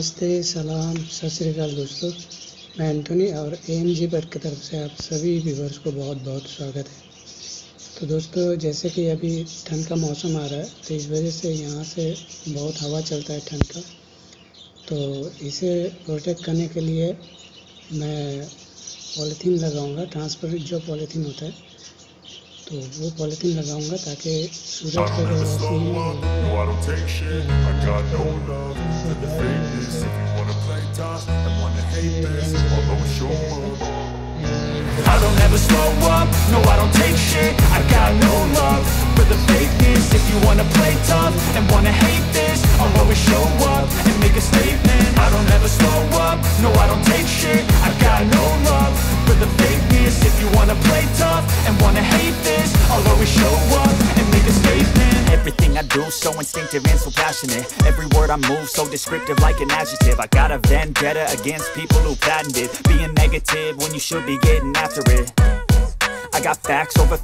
नमस्ते, सलाम, सत श्री अकाल दोस्तों। मैं एंथोनी और एएमजी पर की तरफ से आप सभी व्यूवर्स को बहुत बहुत स्वागत है। तो दोस्तों, जैसे कि अभी ठंड का मौसम आ रहा है, तो इस वजह से यहाँ से बहुत हवा चलता है ठंड का। तो इसे प्रोटेक्ट करने के लिए मैं पॉलीथीन लगाऊंगा, ट्रांसपेरेंट जो पॉलीथीन होता है, तो वो पॉलीथीन लगाऊंगा ताकि सूरज की जो रोशनी है I don't ever slow up, no I don't take shit. I got no love for the fakeness. If you wanna play tough and wanna hate this, I'll always show up and make a statement. I don't ever slow up, no I don't take shit. I got no love for the fakeness. If you wanna play tough and wanna hate this, I'll always show up and make a statement. Everything I do so instinctive and so passionate. Every word I move so descriptive like an adjective. I got a vendetta against people who patented being negative when you should be getting after it. I got facts over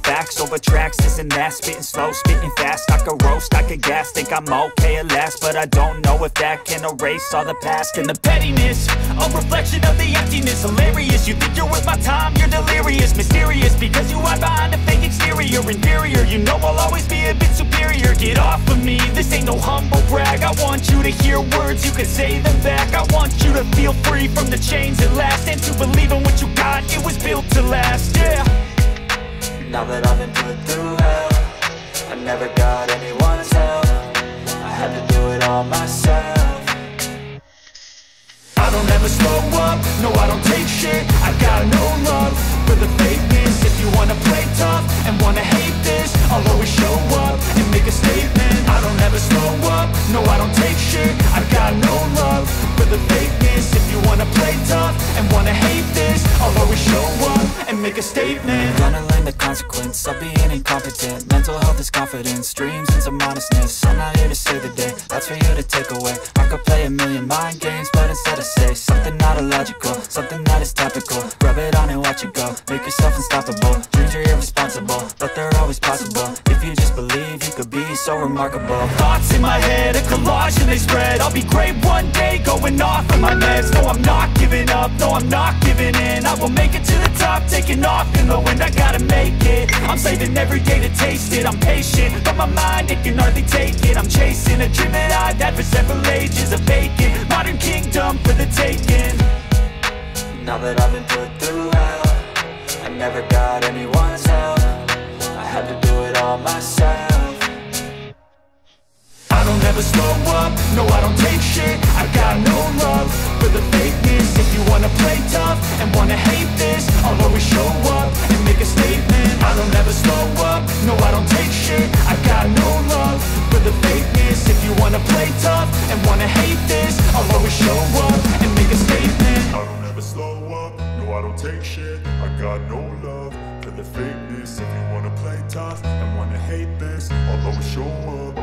tracks, this and that. Spitting slow, spitting fast. I could roast, I could gas. Think I'm okay at last, but I don't know if that can erase all the past. And the pettiness, a reflection of the emptiness. Hilarious, you think you're worth my time, you're delirious. Mysterious, because you hide behind a fake exterior. Inferior, you know I'll always be a bit superior. Get off of me, this ain't no humble brag. I want you to hear words, you can say them back. I want you to feel free from the chains that last, and to believe in what you got, it was built to last, yeah. Now that I've been put through hell, I never got anyone's help. I had to do it all myself. I don't ever slow up, no I don't take shit. I got no love for the fakeness. If you wanna play tough and wanna hate this, I'll always show up and make a statement. I don't ever slow up, no I don't take shit. I got no love for the fakeness. If you wanna play tough and wanna hate this, I'll always show up and make a statement. Gonna learn the consequence of being incompetent. Mental health is confidence, dreams and some honestness. I'm not here to save the day, that's for you to take away. I could play a million mind games, but instead I say something not illogical, something that is topical. Rub it on and watch it go, make yourself unstoppable. Dreams are irresponsible, but they're always possible. If you just believe, you could be so remarkable. Thoughts in my head, a collage and they spread. I'll be great one day, going off of my meds. No, I'm not giving up, no, I'm not giving in. I will make it to the top, taking off in the wind. I gotta make it, I'm saving every day to taste it. I'm patient, but my mind, it can hardly take it. I'm chasing a dream that I've had for several ages. A vacant, modern kingdom for the taking. Now that I've been put through hell, I never got anyone's help. I had to do it all myself. I don't ever slow up, no I don't take shit. I got no love for the fakeness. If you wanna play tough and wanna hate this, I'll always show up and make a statement. I don't ever slow up, no I don't take shit. I got no love for the fakeness. If you wanna play tough and wanna hate this, I'll always show up and make a statement. I don't ever slow up, no I don't take shit. I got no love for the fakeness. If you wanna play tough and wanna hate this, I'll always show up.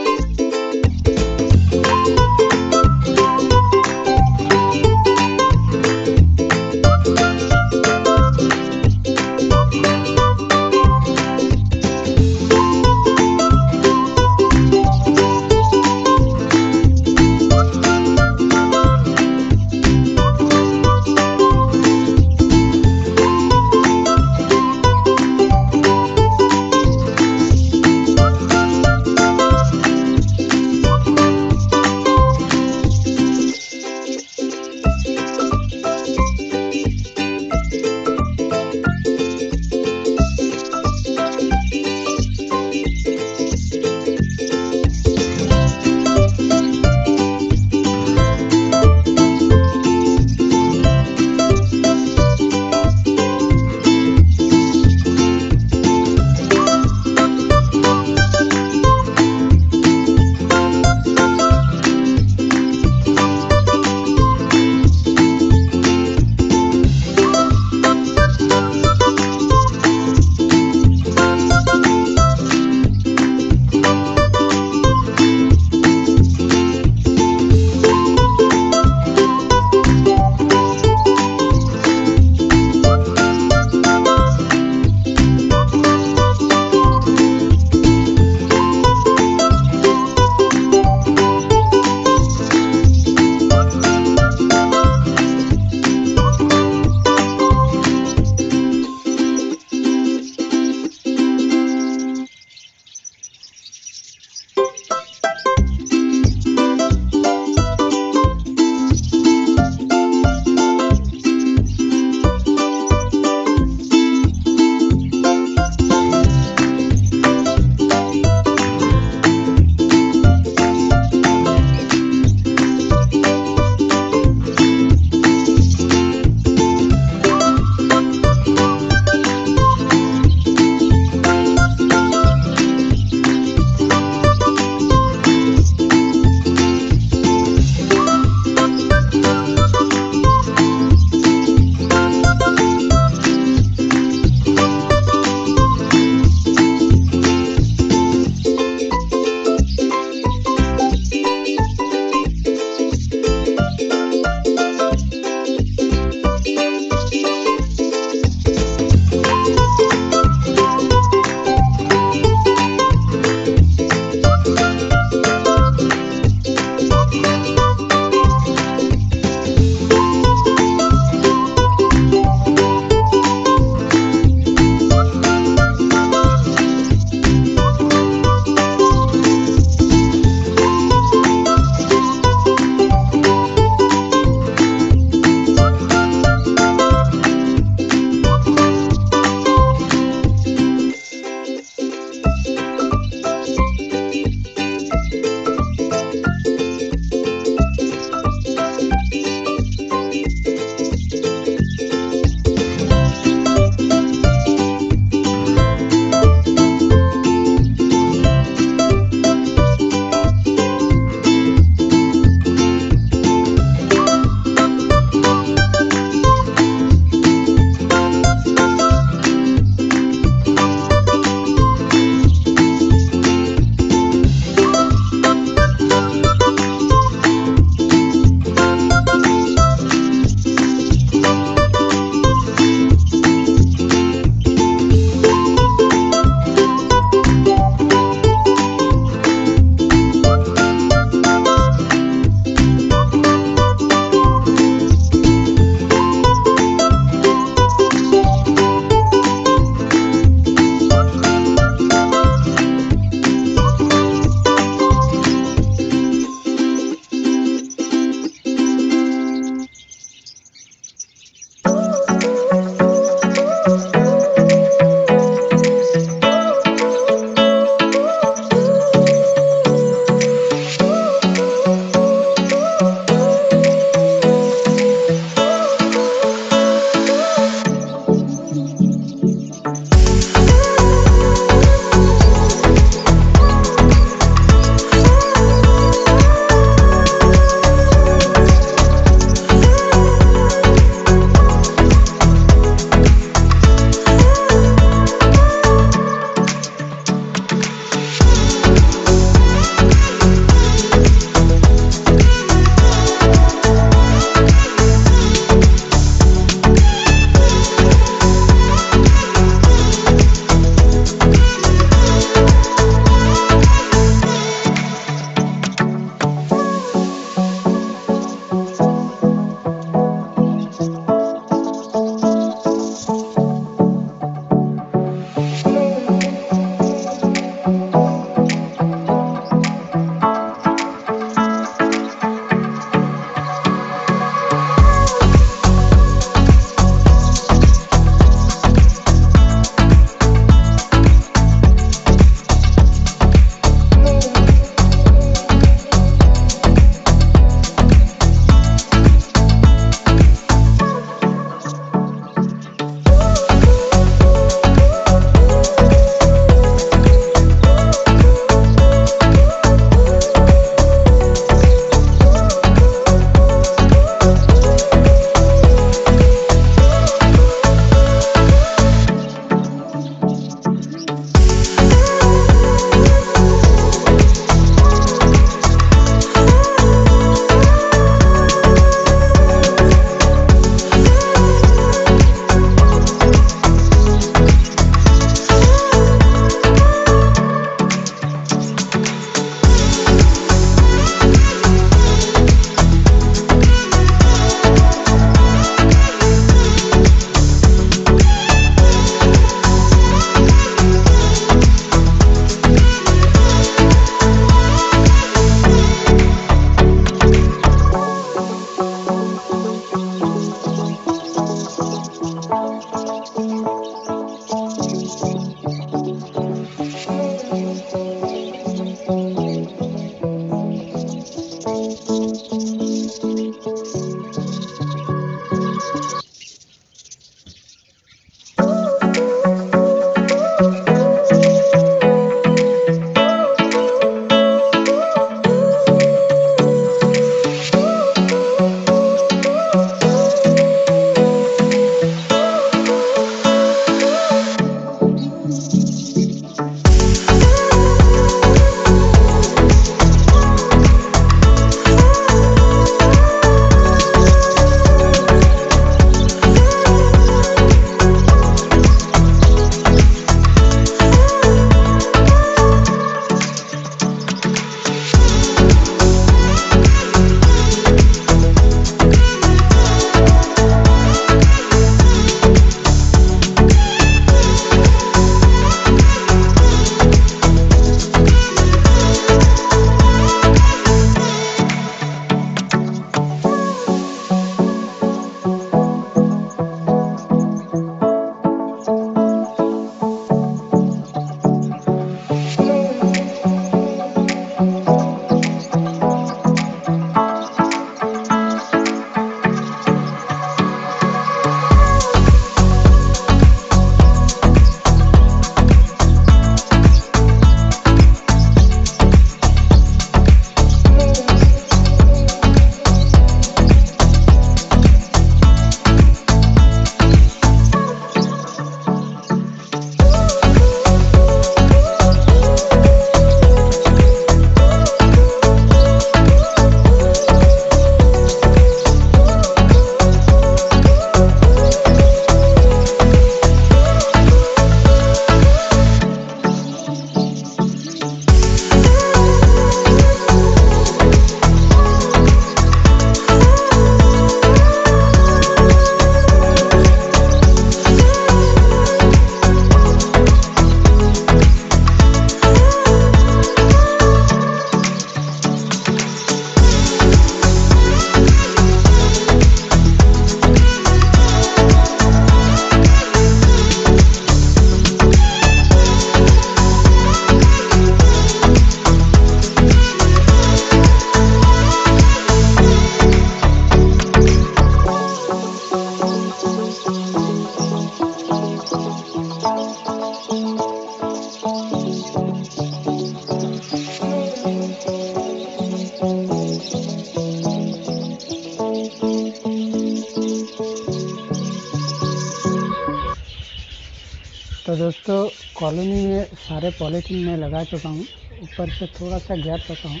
तो दोस्तों कॉलोनी में सारे पॉलीथीन में लगा चुका हूँ, ऊपर से थोड़ा सा गैप रखा हूँ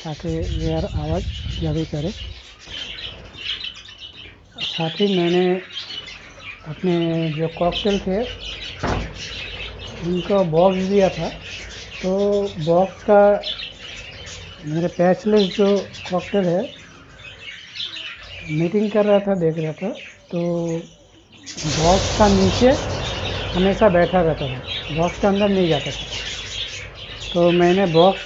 ताकि एयर आवाज़ ज़्यादा करे। साथ ही मैंने अपने जो कॉकटेल थे उनका बॉक्स दिया था, तो बॉक्स का मेरे पैचलेस जो कॉकटेल है मीटिंग कर रहा था, देख रहा था, तो बॉक्स का नीचे हमेशा बैठा रहता था, बॉक्स के अंदर नहीं जाता था। तो मैंने बॉक्स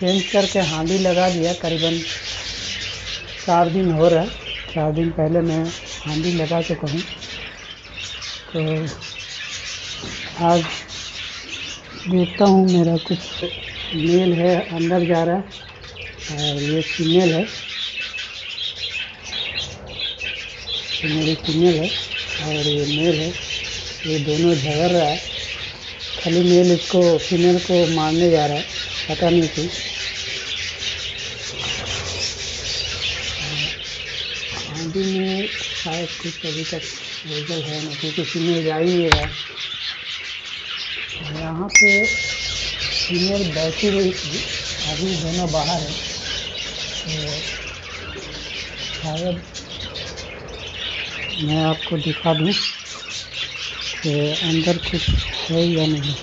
चेंज करके हांडी लगा दिया। करीबन 4 दिन हो रहा है, 4 दिन पहले मैं हांडी लगा चुका हूँ। तो आज देखता हूँ, मेरा कुछ मेल है अंदर जा रहा है और ये फीमेल है, मेरी फीमेल है और ये मेल है। ये दोनों झगड़ रहा है, खाली मेल इसको फीमेल को मारने जा रहा है, पता नहीं क्यों। हांडी में शायद कुछ अभी तक रिजल्ट है ना, क्योंकि फीमेल जा ही नहीं रहा है। यहाँ पे फीमेल बैठी हुई थी, अभी दोनों बाहर है, तो शायद मैं आपको दिखा दूँ कि अंदर कुछ है या नहीं।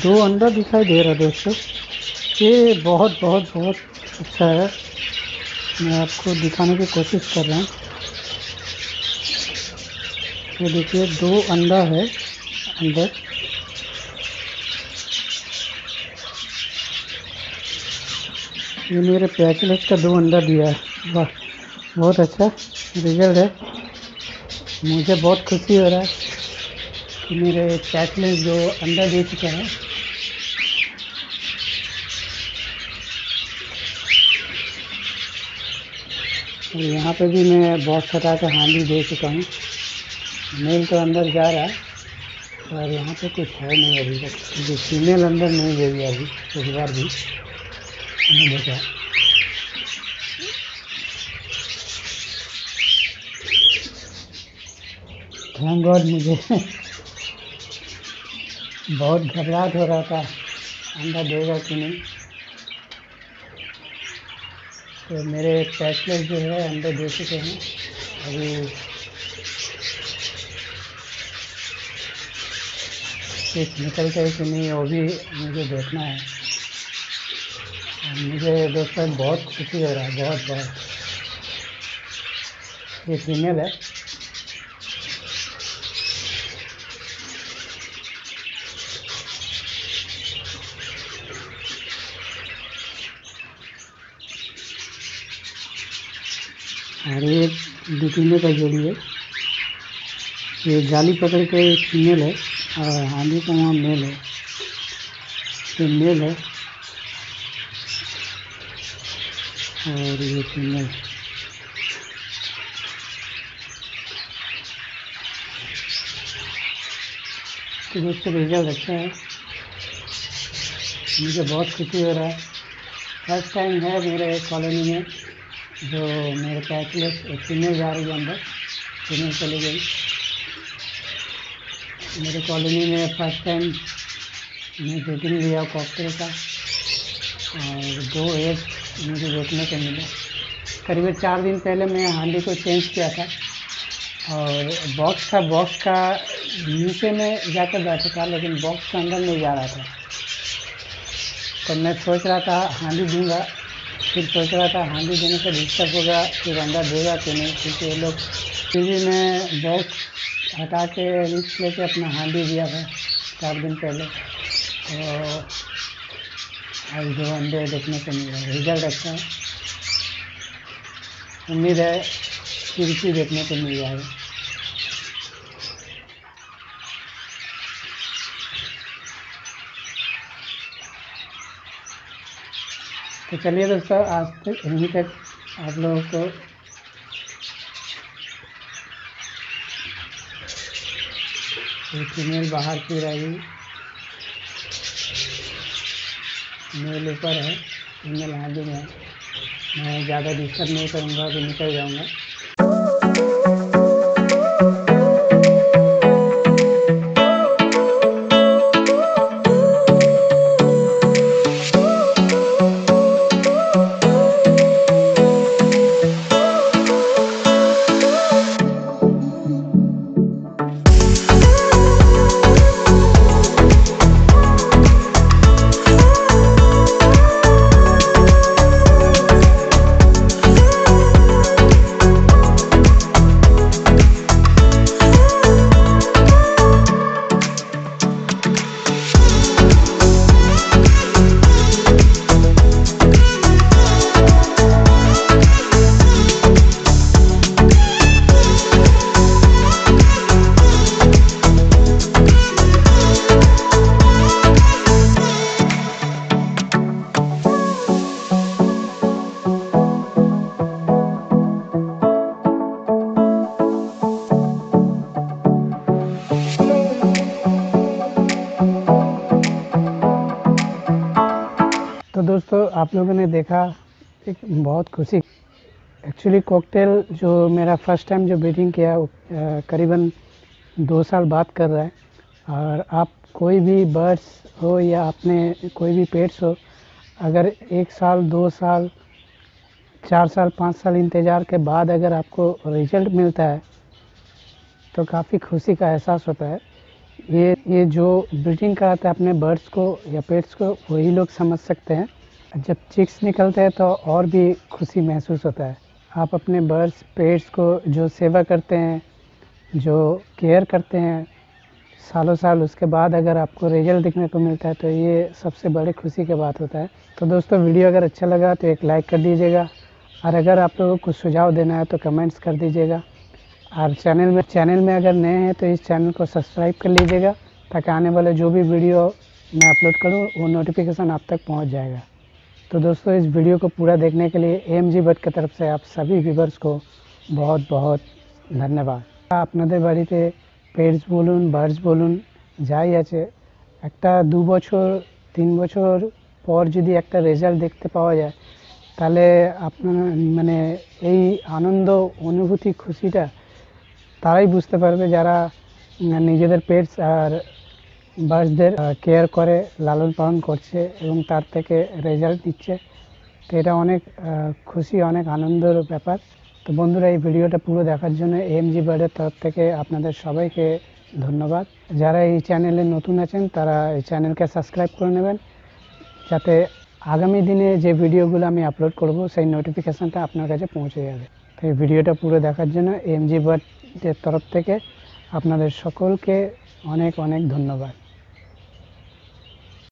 दो अंडा दिखाई दे रहा है दोस्तों, ये बहुत बहुत बहुत अच्छा है। मैं आपको दिखाने की कोशिश कर रहा हूँ। ये देखिए 2 अंडा है अंदर। ये मेरे पैचलेस का 2 अंडा दिया है। वाह, बहुत अच्छा रिजल्ट है। मुझे बहुत खुशी हो रहा है कि मेरे पैचलेस जो अंडा दे चुके हैं। और यहाँ पे भी मैं बॉक्स हटा कर हांडी दे चुका हूँ। मेल तो अंदर जा रहा है और यहाँ पे कुछ है नहीं अभी तक, जो फीमेल अंदर नहीं गई अभी, इस बार भी मैंने देखा। थैंक गॉड, मुझे बहुत घबराहट हो रहा था अंडा देगा कि नहीं। तो मेरे पैचलेस जो है अंडे दे चुके हैं। अभी कुछ निकलता है कि नहीं वो भी मुझे देखना है। और मुझे दोस्तों बहुत खुशी हो रहा है, बहुत बहुत। ये फीमेल है। और ये बिकने का जोड़ी है। ये जाली पकड़ के फीमेल है और हांडी का वहाँ मेल है। ये मेल है और ये फीमेल। तो दोस्तों रिजल्ट अच्छा है, मुझे बहुत खुशी हो रहा है। फर्स्ट टाइम है मेरे कॉलोनी में जो मेरे पैचलेस फीमेल जा रही है अंदर, फीमेल चली गई। मेरे कॉलोनी में फर्स्ट टाइम मैं मीटिंग लिया कॉकटेल का और 2 एग मुझे देखने को मिला। करीब 4 दिन पहले मैं हांडी को चेंज किया था और बॉक्स का नीचे में जाकर बैठा था, लेकिन बॉक्स के अंदर नहीं जा रहा था। तो मैं सोच रहा था हांडी दूंगा, फिर सोच रहा था हांडी देने से डिस्टर्ब होगा, फिर अंडा देगा कि नहीं, क्योंकि ये लोग। फिर भी मैं बॉक्स हटा के रिस्क लेके अपना हांडी दिया था 4 दिन पहले। तो आज 2 अंडे देखने को मिला, रिजल्ट अच्छा है। उम्मीद है फिर देखने को मिल जाएगा। तो चलिए दोस्तों, आज तक यहीं तक आप लोगों को फीमेल बाहर की रहेगी, मेल ऊपर है, फीमेल हांडी में है। मैं ज़्यादा डिस्टर्ब नहीं करूँगा, अभी निकल जाऊँगा। तो दोस्तों आप लोगों ने देखा एक बहुत खुशी। एक्चुअली कॉकटेल जो मेरा फर्स्ट टाइम जो ब्रीडिंग किया वो करीबन 2 साल बाद कर रहा है। और आप कोई भी बर्ड्स हो या अपने कोई भी पेट्स हो, अगर 1 साल 2 साल 4 साल 5 साल इंतज़ार के बाद अगर आपको रिजल्ट मिलता है तो काफ़ी खुशी का एहसास होता है। ये जो ब्रीडिंग कराता है अपने बर्ड्स को या पेट्स को, वही लोग समझ सकते हैं। जब चिक्स निकलते हैं तो और भी खुशी महसूस होता है। आप अपने बर्ड्स पेट्स को जो सेवा करते हैं, जो केयर करते हैं सालों साल, उसके बाद अगर आपको रिजल्ट दिखने को मिलता है तो ये सबसे बड़ी खुशी की बात होता है। तो दोस्तों वीडियो अगर अच्छा लगा तो एक लाइक कर दीजिएगा, और अगर आप लोगों को कुछ सुझाव देना है तो कमेंट्स कर दीजिएगा। और चैनल में अगर नए हैं तो इस चैनल को सब्सक्राइब कर लीजिएगा, ताकि आने वाले जो भी वीडियो मैं अपलोड करूं वो नोटिफिकेशन आप तक पहुंच जाएगा। तो दोस्तों इस वीडियो को पूरा देखने के लिए AMG बर्ड की तरफ से आप सभी व्यूअर्स को बहुत बहुत धन्यवाद। আপনাদের বাড়িতে পেটস বলুন বার্ডস বলুন যাই আছে, একটা 2 বছর 3 বছর পর যদি একটা রেজাল্ট দেখতে পাওয়া যায়, তাহলে আপনার মানে এই আনন্দ অনুভূতি খুশিটা তারাই বুঝতে পারবে যারা নিজেদের পেটস আর বার্ডসদের কেয়ার করে, লালন পালন করছে এবং তার থেকে রেজাল্ট দিচ্ছে। তো এটা অনেক খুশি, অনেক আনন্দের ব্যাপার। তো বন্ধুরা এই ভিডিওটা পুরো দেখার জন্য AMG বার্ডের তরফ থেকে আপনাদের সবাইকে ধন্যবাদ। যারা এই চ্যানেলে নতুন আছেন তারা এই চ্যানেলকে সাবস্ক্রাইব করে নেবেন, যাতে আগামী দিনে যে ভিডিওগুলো আমি আপলোড করব সেই নোটিফিকেশানটা আপনার কাছে পৌঁছে যাবে। তো এই ভিডিওটা পুরো দেখার জন্য AMG বার্ডের তরফ থেকে আপনাদের সকলকে অনেক অনেক ধন্যবাদ।